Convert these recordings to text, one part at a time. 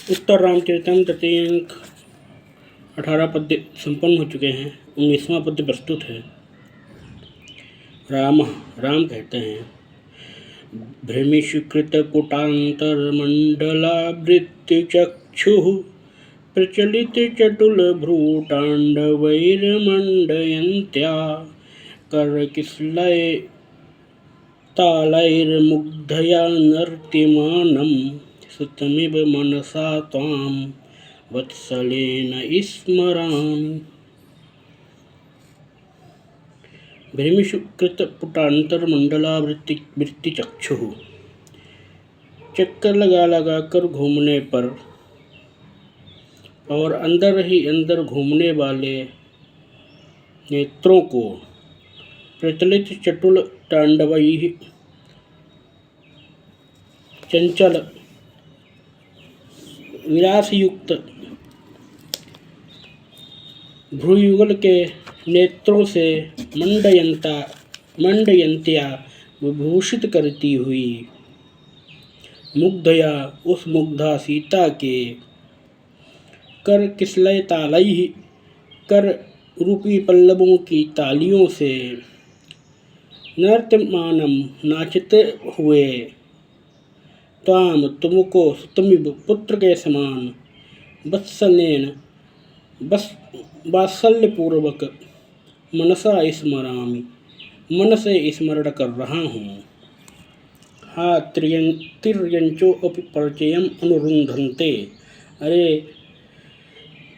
उत्तर रामचरितम तृतीय अंक 18 पद्य संपन्न हो चुके हैं। 19वां पद्य प्रस्तुत है। राम कहते हैं, भ्रमिशुकृतपुटान्तरमण्डलावृत्तिचक्षुः प्रचलितचटुलभ्रूताण्डवैर्मण्डयन्त्या करकिसलयतालैर्मुग्धया नर्त्यमानं सुतमिव मनसा त्वां वत्सलेन स्मरामि। भ्रमिशुकृतपुटान्तरमण्डलावृत्तिचक्षुः, चक्कर लगा कर घूमने पर और अंदर ही अंदर घूमने वाले नेत्रों को प्रचलित चटुल तांडवैः चंचल विलासयुक्त भ्रूयुगल के नेत्रों से मंडयंत्या विभूषित करती हुई मुग्धया उस मुग्धा सीता के कर किसलय तालई कर रूपी पल्लवों की तालियों से नर्त्यमानम नाचते हुए त्वाम तुमको सुतमिव पुत्र के समान वत्सलेन वात्सल्यपूर्वक मनसा स्मरामि, मन से स्मरण कर रहा हूँ। हा तिर्यंचो अपि परिचयम अनुरुंधन्ते, अरे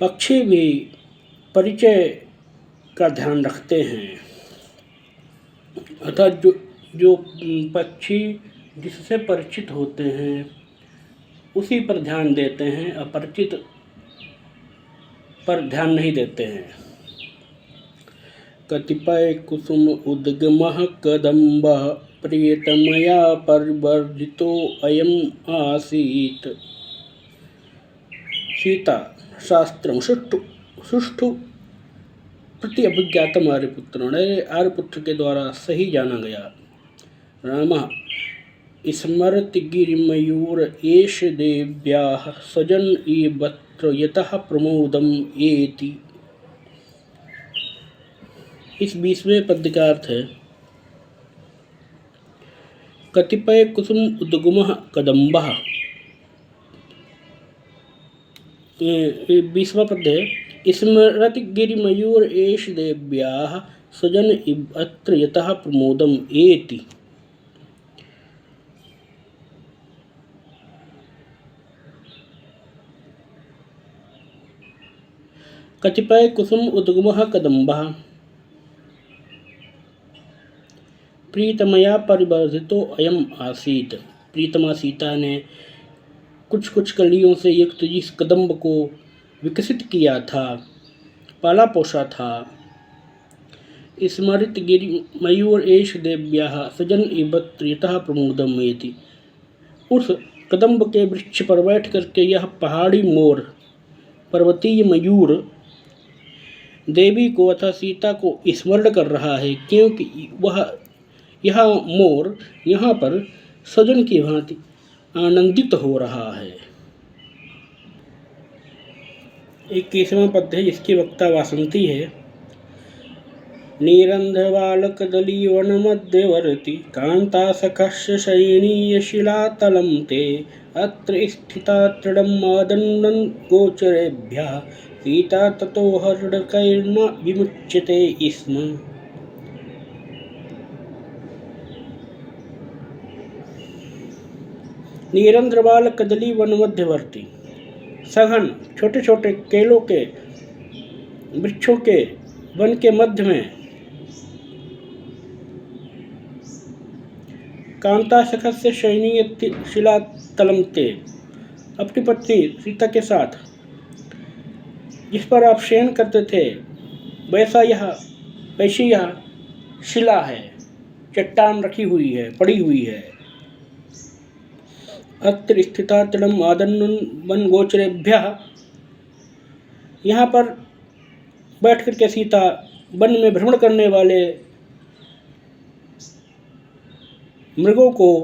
पक्षी भी परिचय का ध्यान रखते हैं। अर्थात जो पक्षी जिससे परिचित होते हैं उसी पर ध्यान देते हैं, अपरिचित पर ध्यान नहीं देते हैं। कतिपय कुसुम उद्गमः कदम्बः प्रियतमया परिवर्धितो अयम आसीत्। सीता शास्त्रम सुष्ठु प्रति अभिज्ञातम आर्यपुत्र, आर्यपुत्र के द्वारा सही जाना गया। रामः स्मरति गिरिमयूर एष देव्याः सजन ईवत्र यतः प्रमोदम एति। इस 20वें पद्य का अर्थ है, कतिपय कुसुम उद्गमः कदम्बः। 20वां पद्य है, स्मरति गिरिमयूर एष देव्याः सजन इवत्र यतः प्रमोदम एति। कतिपय कुसुम उद्गमः कदम्बः प्रीतमया परिवर्धितो अयम आसीत। प्रीतमा सीता ने कुछ कुछ कलियों से युक्त इस कदम्ब को विकसित किया था, पाला पोषा था। स्मरित गिरि मयूर एष देव्याः सजन इवत्र यतः प्रमोदम एति। उस कदम्ब के वृक्ष पर बैठ करके यह पहाड़ी मोर, पर्वतीय मयूर देवी को अथवा सीता को स्मरण कर रहा है, क्योंकि यह मोर यहाँ पर सजन की भांति आनंदित हो रहा है। 21वां पद्य है, जिसकी वक्ता वासंती है। नीरंध्रबालकदलीवन मध्यवर्ती कांता सखस्य शयनीय शिलातलं ते अत्र स्थिता तृणमादन्नं गोचरेभ्यः सीता ततो हर्षकैर्न विमुच्यते स्म। नीरंध्रबाल कदली वन मध्यवर्ती, सघन छोटे छोटे केलों के वृक्षों के वन के मध्य में कांता सखस्य शयनीय शिला तलमते, अपनी पत्नी सीता के साथ जिस पर आप शयन करते थे वैसी यह शिला है, चट्टान रखी हुई है, पड़ी हुई है। अत्र स्थिता तृणम आदन्नं वन गोचरेभ्यः, यहाँ पर बैठ कर के सीता वन में भ्रमण करने वाले मृगों को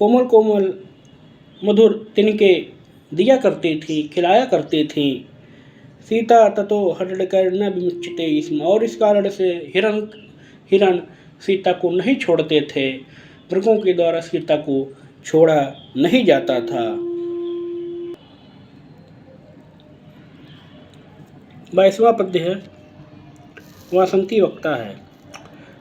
कोमल कोमल मधुर तिनके दिया करती थी, खिलाया करती थी। सीता ततो हटकर न विमुच्यते स्म, और इस कारण से हिरण सीता को नहीं छोड़ते थे। मृगों के द्वारा सीता को छोड़ा नहीं जाता था। 22वां पद्य है। वासंती वक्ता है।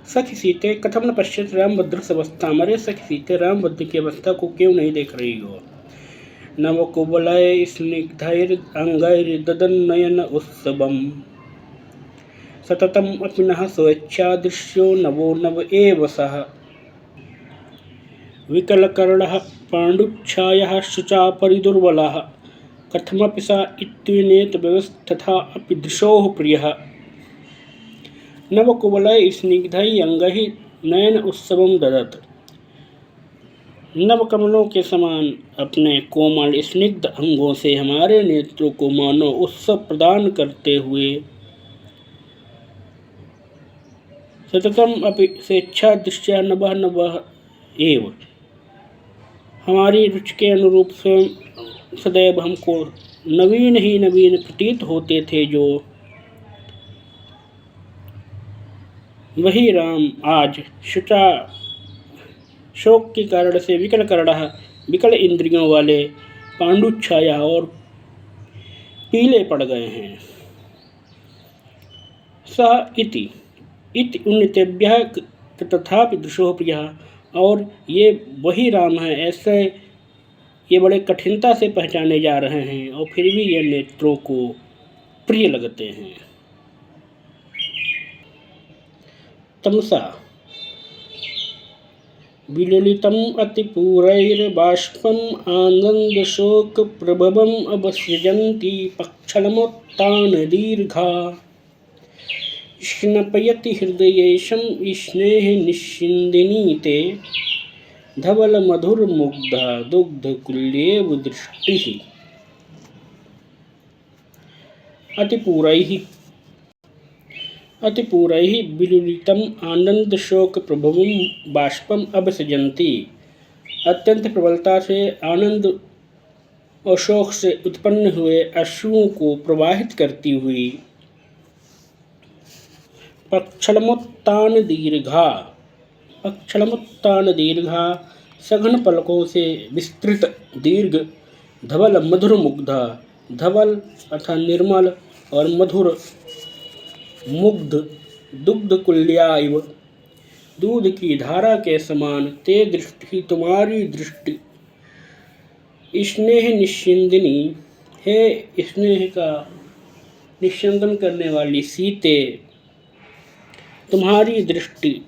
सखी सीते कथम न पश्यत रामभद्र अवस्था। मरे सखी सीते रामभद्र की अवस्था को क्यों नहीं देख रही हो। नव कुवलय स्निग्धैर अंगैर ददन नयन उत्सवम सततम अपि नः स्वेच्छा दृश्यो नवो नव एव सः। विकलकर्णः पाण्डुच्छायः शुचा परिदुर्बलः कथमपि सा इत्युनेत व्यवस्था अपि दृशोः प्रियः। नवकुवलय स्निग्धैः अंगैः नयन उत्सवम ददत्। नवकमलों के समान अपने कोमल स्निग्ध अंगों से हमारे नेत्रों को मानो उत्सव प्रदान करते हुए सततम अपि स्वेच्छा दृश्या नवः नवः एव, हमारी रुचि के अनुरूप स्वयं सदैव हमको नवीन ही नवीन प्रतीत होते थे। जो वही राम आज शुचा शोक के कारण से विकल इंद्रियों वाले पांडुच्छाया और पीले पड़ गए हैं। सह इति उन्नतेभ्यः तथापि दृशोः प्रियः, और ये वही राम है, ऐसे ये बड़े कठिनता से पहचाने जा रहे हैं और फिर भी ये नेत्रों को प्रिय लगते हैं। तमसा विललितम अतिपूरैर्बाष्पम आनंद शोक प्रभवम अवसृजन्ति पक्षलमोत्तान दीर्घा स्नपयति हृदयेशम स्नेह निश्चिन्दिनी ते धवल मधुर मुग्धा दुग्ध कुल्येव दृष्टिः। अतिपूरैः विलुलितम आनंद शोक प्रभवम बाष्पम अवसृजन्ति। अत्यंत प्रबलता से आनंद और शोक से उत्पन्न हुए अश्रुओं को प्रवाहित करती हुई पक्षलमोत्तान दीर्घा सघन पलकों से विस्तृत दीर्घ धवल मधुर मुग्धा, धवल अथवा निर्मल और मधुर मुग्ध दुग्ध कुल्या दूध की धारा के समान ते दृष्टि तुम्हारी दृष्टि स्नेह निश्चिंदिनी है, स्नेह का निश्चंदन करने वाली सीते तुम्हारी दृष्टि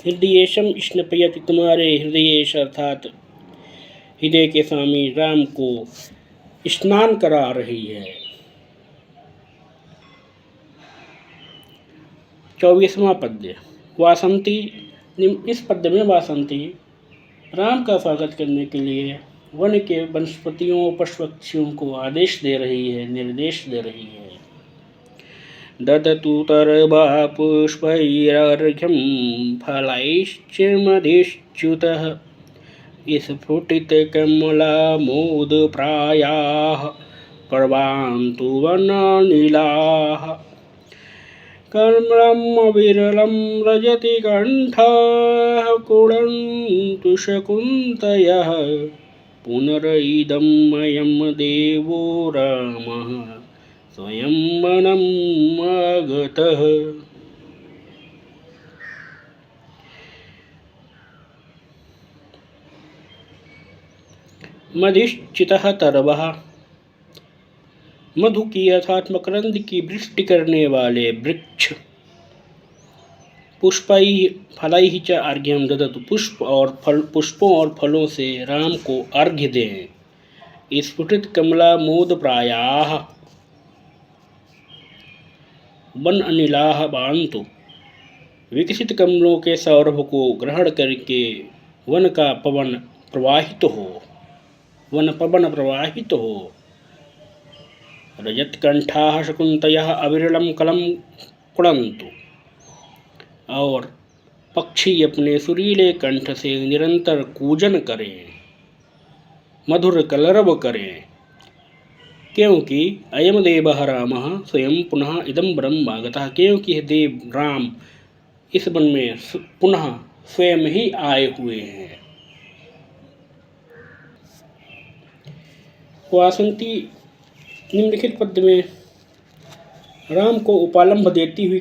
हृदयेशम स्नपयति तुम्हारे हृदयेश अर्थात हृदय के स्वामी राम को स्नान करा रही है। 24वां पद्य। वासंती। इस पद्य में वासंती राम का स्वागत करने के लिए वन के वनस्पतियों पशु पक्षियों को आदेश दे रही है, निर्देश दे रही है। ददतु तरवा पुष्पैरर्घ्यं फलैश्च मधुश्च्युतः स्फुटितकमलामोदप्रायाः पर्वान्तु वनानिलाः कर्मं विरलं रजति कण्ठाः कुर्वन्तु शकुन्तयः पुनरिदं अयं देवो रामः स्वयं वनम् आगतः। मधुश्चितः तरवः। मधु की अर्थात मकरंद की वृष्टि करने वाले वृक्ष। पुष्पैः फलैः च अर्घ्यं ददतु। पुष्पों और फलों से राम को अर्घ्य दें। स्फुटित कमला मोद प्रायाः वन अनिलाह बांतु। विकसित कमलों के सौरभ को ग्रहण करके वन पवन प्रवाहित हो। रजतकंठाः शकुन्तयः अविरलं कलम कुड़न्तु। और पक्षी अपने सुरीले कंठ से निरंतर कूजन करें। मधुर कलरव करें, क्योंकि अयम देवः रामः स्वयं पुनः इदम ब्रह्म आगतः, क्योंकि यह देव राम इस वन में पुनः स्वयं ही आए हुए हैं। वासंती निम्नलिखित पद में राम को उपालंब देती हुई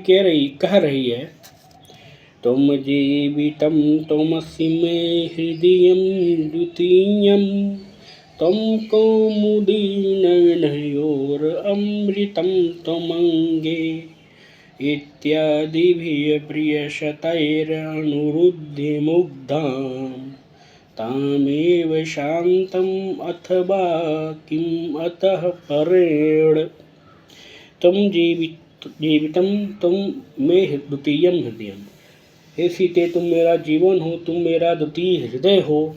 कह रही है, तुम जीवितम तुमसि मे हृदयं द्वितीयं, तुम कौमुदी नयनयोर अमृतं त्वमंगे, इत्यादिभिः प्रियशतैरनुरुध्य मुग्धां, तामेव शान्तम् अथवा किम् अतः परेण। तुम जीवितम तुम मे द्वितीयम हृदयम, हे सीते तुम मेरा जीवन हो, तुम मेरा द्वितीय हृदय हो।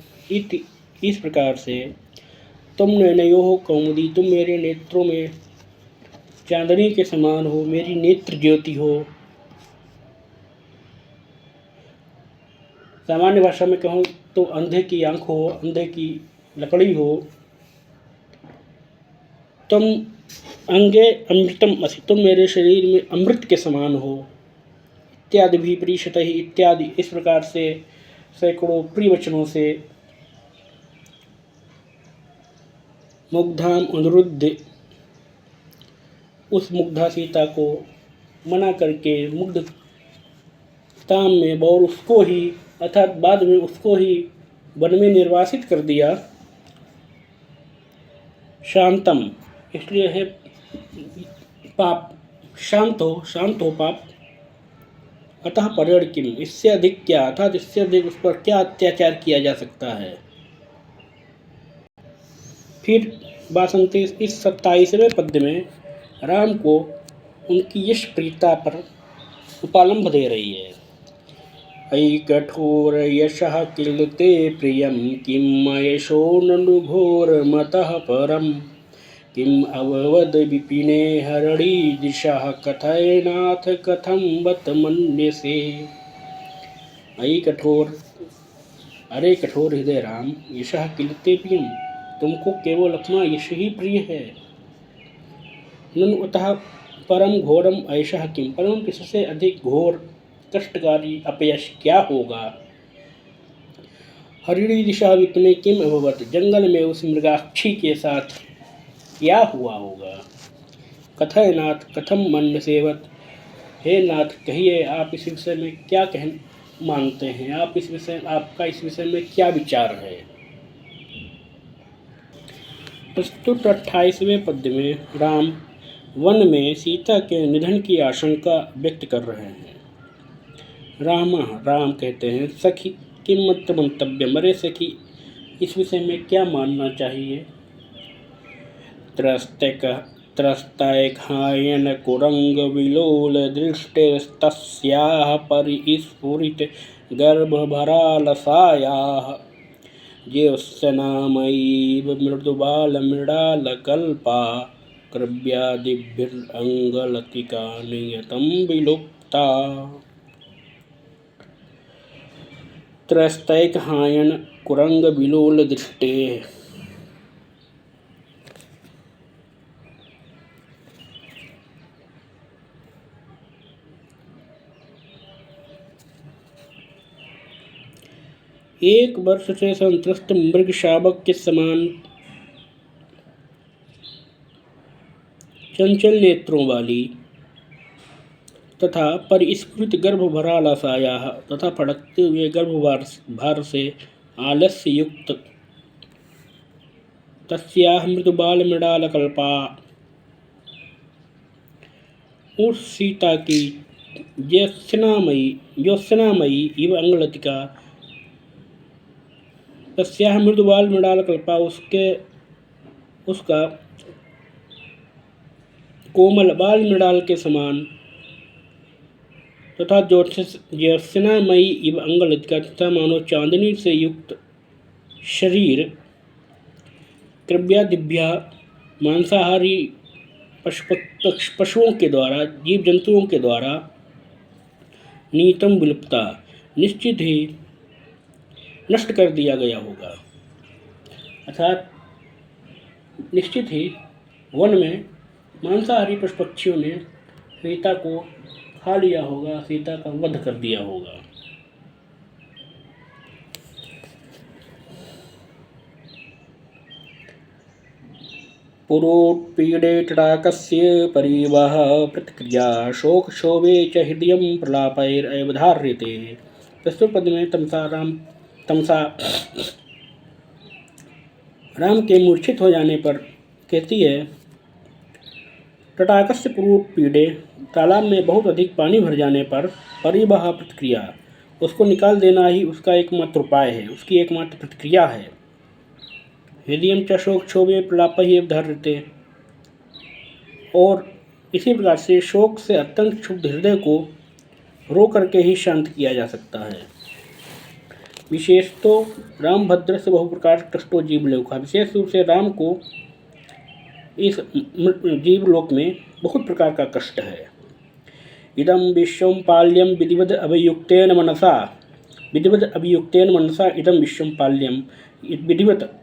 इस प्रकार से तुम नयनयो हो कौमुदी, तुम मेरे नेत्रों में चांदनी के समान हो, मेरी नेत्र ज्योति हो। सामान्य भाषा में कहूँ तो अंधे की आंख हो, अंधे की लकड़ी हो। तुम अंगे अमृतम असि, तुम मेरे शरीर में अमृत के समान हो। इत्यादि भी प्रीशत ही, इत्यादि इस प्रकार से सैकड़ों प्रिय वचनों से मुग्धाम अनुरुद्ध, उस मुग्धा सीता को मना करके मुग्ध ताम में और उसको ही अर्थात बाद में उसको ही वन में निर्वासित कर दिया। शांतम इसलिए है पाप, शांत हो पाप। अतः परेण किम, इससे अधिक क्या, अर्थात इससे अधिक उस पर क्या अत्याचार किया जा सकता है। फिर वासंती इस 27वें पद्य में राम को उनकी यश प्रीता पर उपालंब दे रही है। अयि कठोर यशः किल ते प्रियं, किम यशो ननु घोर मतः परम, किम अववद विपिने हरणी दिशः, कथयनाथ कथम बत मन्यसे। अयि कठोर, अरे कठोर हृदय राम, यशः किल ते प्रियम, तुमको केवल अपना यश ही प्रिय है। ननु अतः परम घोरम ऐशः किम, परम किससे अधिक घोर कष्टकारी अपयश क्या होगा। हरिणी दिशा विपिने किम अभवत, जंगल में उस मृगाक्षी के साथ क्या हुआ होगा। कथय नाथ कथम मन सेवत, हे नाथ कहिए आप इस विषय में क्या मानते हैं, आपका इस विषय में क्या विचार है। प्रस्तुत 28वें पद्य में राम वन में सीता के निधन की आशंका व्यक्त कर रहे हैं। राम कहते हैं, सखी किम मत मंतव्य, मरे सखी इस विषय में क्या मानना चाहिए। त्रस्तैखायन कुरंग विलोल दृष्टिस्तस्याः परिस्फुरित गर्भभरालसायाः, ज्योत्स्नामयीव मृदुबालमृडालकल्पा, कृव्यादिभिरंगलतिका नियतं विलुप्ता। त्रस्तैकहायन कुरंग विलोल दृष्टे, एक वर्ष से संत्रस्त मृग शावक के समान चंचल नेत्रों वाली तथा परिस्फुरित गर्भभरालसाया, तथा फड़कते हुए गर्भभार से आलस्य युक्त, तस्याह मृदुबाल मृडालकल्पा, उस सीता की ज्योत्स्नामयी इव अंगलतिका, तस्याह मृदुबाल मृडालकल्पा, उसका कोमल बाल मृडाल के समान, तथा ज्योत्स्नामयी इव अंगलतिका, तथा मानो चांदनी से युक्त शरीर, कृव्यादिभ्या मांसाहारी पशुओं के द्वारा, जीव जंतुओं के द्वारा, नीतम विलुप्ता निश्चित ही नष्ट कर दिया गया होगा। अर्थात निश्चित ही वन में मांसाहारी पशु पक्षियों ने सीता को खा लिया होगा, सीता का वध कर दिया होगा। पुरोत्पीडे तटाकस्य परिवह प्रतिक्रिया शोक शोभे च हृदय प्रलापैरवधार्यते। प्रस्तुत पद में तमसा राम के मूर्छित हो जाने पर कहती है, तटाकस्य पुरोत्पीडे, तालाब में बहुत अधिक पानी भर जाने पर परिवह प्रतिक्रिया, उसको निकाल देना ही उसका एकमात्र उपाय है, उसकी एकमात्र प्रतिक्रिया है। हृदय च शोक क्षोभे प्रलापैः धार्यते, और इसी प्रकार से शोक से अत्यंत क्षुब्ध हृदय को रो करके ही शांत किया जा सकता है। विशेष तो राम भद्र से बहु प्रकार कष्टो जीवलोक, विशेष रूप से राम को इस जीवलोक में बहुत प्रकार का कष्ट है। इदम विश्वम पाल्यम विधिवद अभियुक्तेन मनसा इदम विश्वम पाल्यम, विधिवत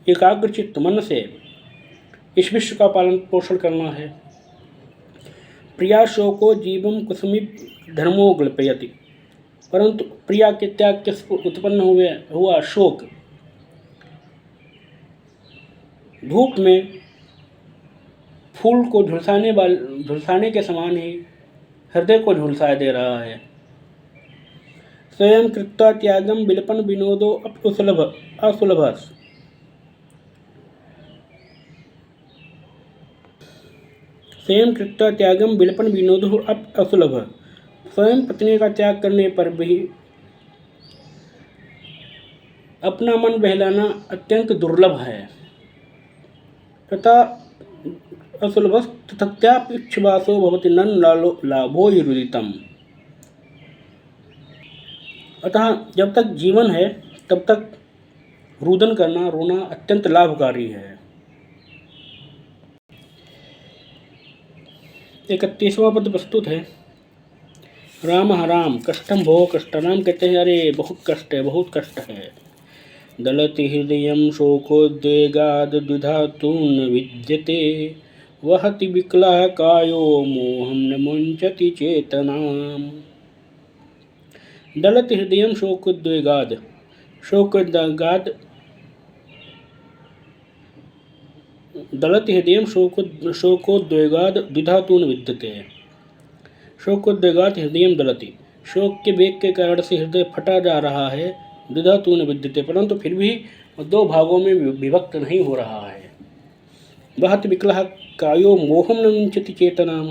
एकाग्रचित्त मन से इस विश्व का पालन पोषण करना है। प्रिया शोको जीवम कुसुमी धर्मो ग्लपयति, परंतु प्रिया के त्याग के उत्पन्न हुआ शोक धूप में फूल को झुलसाने के समान ही हृदय को झुलसा दे रहा है। स्वयं कृत्वा त्यागम विलपन विनोदो असुलभ, स्वयं कृत्वा त्यागम विलपन विनोदो असुलभ, स्वयं पत्नी का त्याग करने पर भी अपना मन बहलाना अत्यंत दुर्लभ है। तथा असुलभ तथत्यापिक्षवासो भवति नन लाभो युरुदितम, अतः जब तक जीवन है तब तक रुदन करना, रोना अत्यंत लाभकारी है। 31वां पद प्रस्तुत है। राम राम कष्टम भो कष्ट, राम कहते हैं अरे बहुत कष्ट है, बहुत कष्ट है। दलति हृदय शोकोद्वेगाद द्विधातून विद्यते, वहति विकलः कायो मोहं न मुंचति चेतनाम। दलति हृदय शोकोद्वेगाद, दलति हृदय शोकोद्वेगाद द्विधातून विद्यते, शोकोद्वेगाद हृदय दलति, शोक के वेग के कारण से हृदय फटा जा रहा है। द्विधातून विद्यते, परंतु फिर भी दो भागों में विभक्त नहीं हो रहा है। वहत विकलः कायो मोहम न मुंचति चेतनाम,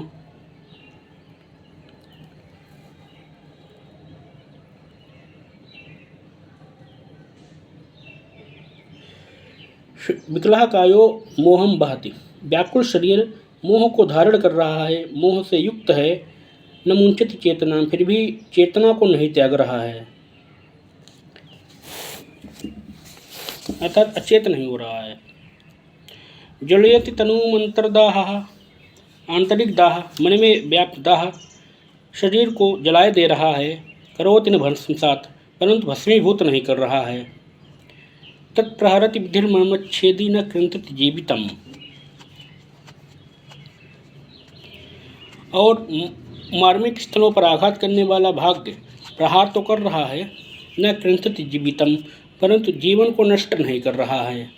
विकलः कायो मोहम बहति, व्याकुल शरीर मोह को धारण कर रहा है, मोह से युक्त है। न मुंचति चेतना, फिर भी चेतना को नहीं त्याग रहा है, अर्थात अचेत नहीं हो रहा है। जलयति तनुमंतरदाह, आंतरिक दाह, मन में व्याप्त दाह शरीर को जलाए दे रहा है। करोति न भस्मसात, परंतु भस्मीभूत नहीं कर रहा है। तत्प्रहरति विधिर्मर्मच्छेदी न कृंतति जीवितम, और मार्मिक स्थलों पर आघात करने वाला भाग्य प्रहार तो कर रहा है, न कृंतति जीवितम, परंतु जीवन को नष्ट नहीं कर रहा है।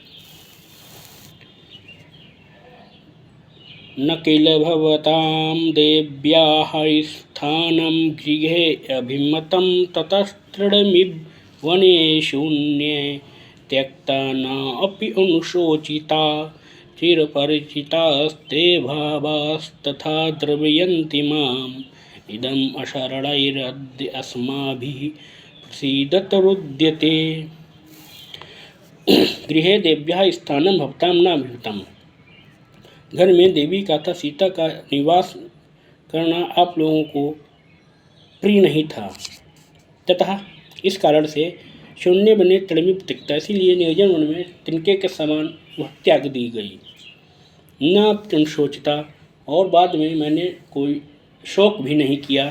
न किल भवतां देव्याः स्थानं गृहे अभिमतं ततस्तृणमिव वने शून्ये, त्यक्ता न अपि अनुशोचिता चिरपरिचितास्ते भावास्तथा द्रवयन्ति माम्, इदम् अशरणैरद्य अस्माभिः प्रसीदत रुद्यते। गृहे देव्याः स्थानं भवतां न अभिमतम्, घर में देवी का था सीता का निवास करना आप लोगों को प्रिय नहीं था, तथा इस कारण से शून्य बने तृणमिव तिक्ता, इसीलिए निर्जन वन में तिनके के समान वह त्याग दी गई। न तन सोचता, और बाद में मैंने कोई शोक भी नहीं किया।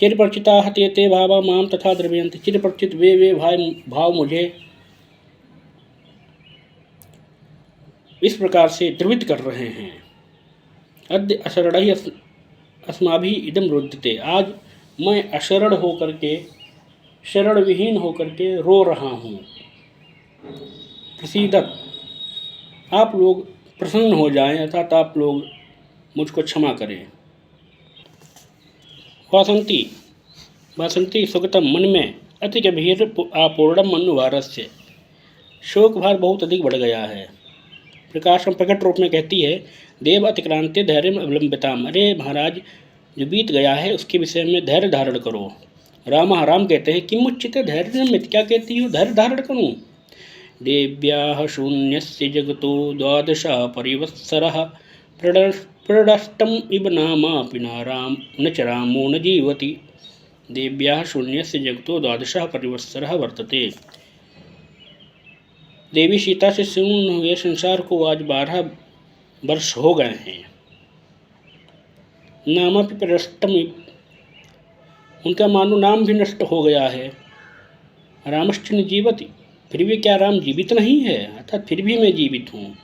चिरपरिचिता हते ते भावा माम तथा द्रव्यंत, चिरपरिचित वे भाव मुझे इस प्रकार से द्रवित कर रहे हैं। अद्य अशरणहि अस्माभि इदम रुद्यते, आज मैं अशरण होकर के, शरण विहीन होकर के रो रहा हूँ। प्रसीदत, आप लोग प्रसन्न हो जाएं, अर्थात आप लोग मुझको क्षमा करें। वासंती वासंती सुगतम, मन में अति गंभीर आपूर्णम अनुवारस्य, शोक भार बहुत अधिक बढ़ गया है। प्रकाशम प्रकट रूप में कहती है, देव अतिक्रांति धैर्य अवलंबिताम, अरे महाराज जो बीत गया है उसके विषय में धैर्य धारण करो। राम राम कहते हैं, किम उच्यते धैर्य निमित्त, क्या कहती हो धैर्य धारण करूं। देव्याः शून्यस्य जगतो द्वादश परिवत्सरः प्रडष्टम इव नामापि न च रामो न जीवति। देव्याः शून्यस्य जगतो द्वादश परिवत्सरः वर्तते। देवी सीता से शून्य हुए संसार को आज 12 वर्ष हो गए हैं। नामापि प्रडष्टम, उनका मानो नाम भी नष्ट हो गया है। रामश्च न जीवति, फिर भी क्या राम जीवित नहीं है, अर्थात फिर भी मैं जीवित हूँ।